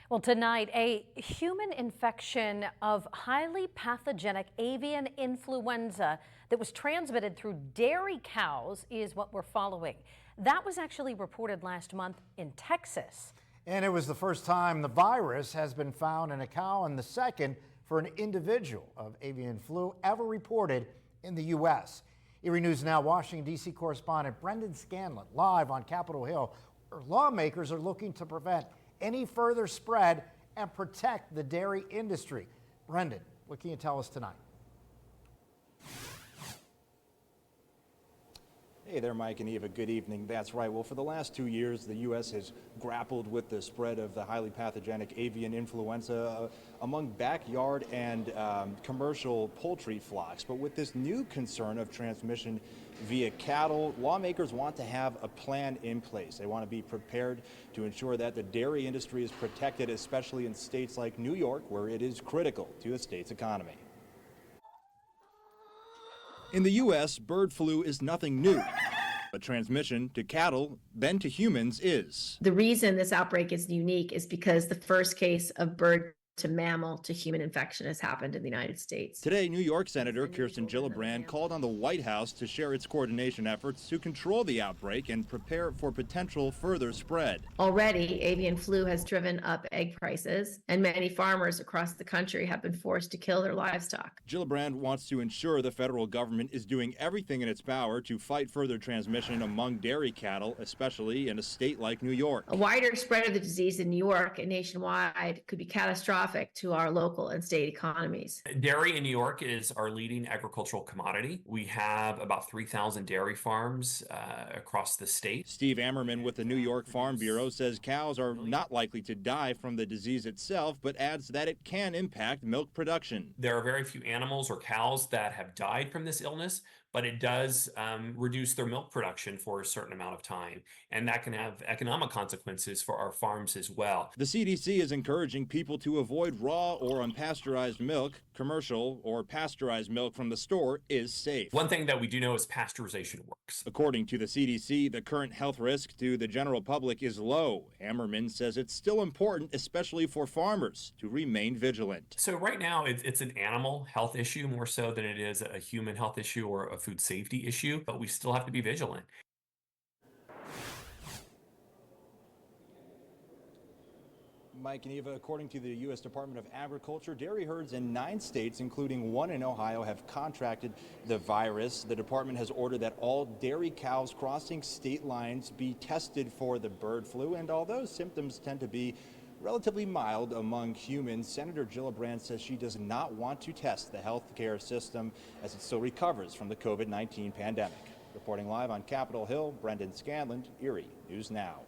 Well, tonight, a human infection of highly pathogenic avian influenza that was transmitted through dairy cows is what we're following. That was actually reported last month in Texas. And it was the first time the virus has been found in a cow and the second for an individual of avian flu ever reported in the U.S. Erie News Now Washington, D.C. correspondent Brendan Scanlon live on Capitol Hill, where lawmakers are looking to prevent any further spread and protect the dairy industry. Brendan, what can you tell us tonight? Hey there, Mike and Eva. Good evening. That's right. Well, for the last 2 years, the U.S. has grappled with the spread of the highly pathogenic avian influenza among backyard and commercial poultry flocks. But with this new concern of transmission via cattle, lawmakers want to have a plan in place. They want to be prepared to ensure that the dairy industry is protected, especially in states like New York, where it is critical to the state's economy. In the U.S., bird flu is nothing new, but transmission to cattle, then to humans is. The reason this outbreak is unique is because the first case of bird to mammal to human infection has happened in the United States. Today, New York Senator Kirsten Gillibrand called on the White House to share its coordination efforts to control the outbreak and prepare for potential further spread. Already, avian flu has driven up egg prices, and many farmers across the country have been forced to kill their livestock. Gillibrand wants to ensure the federal government is doing everything in its power to fight further transmission among dairy cattle, especially in a state like New York. A wider spread of the disease in New York and nationwide could be catastrophic to our local and state economies. Dairy in New York is our leading agricultural commodity. We have about 3,000 dairy farms across the state. Steve Ammerman with the New York Farm Bureau says cows are not likely to die from the disease itself, but adds that it can impact milk production. There are very few animals or cows that have died from this illness, but it does reduce their milk production for a certain amount of time. And that can have economic consequences for our farms as well. The CDC is encouraging people to avoid raw or unpasteurized milk. Commercial or pasteurized milk from the store is safe. One thing that we do know is pasteurization works. According to the CDC, the current health risk to the general public is low. Ammerman says it's still important, especially for farmers, to remain vigilant. So right now, it's an animal health issue more so than it is a human health issue or a food safety issue, but we still have to be vigilant. Mike and Eva, according to the U.S. Department of Agriculture, dairy herds in 9 states, including 1 in Ohio, have contracted the virus. The department has ordered that all dairy cows crossing state lines be tested for the bird flu, and although symptoms tend to be relatively mild among humans, Senator Gillibrand says she does not want to test the healthcare system as it still recovers from the COVID-19 pandemic. Reporting live on Capitol Hill, Brendan Scanlon, Erie News Now.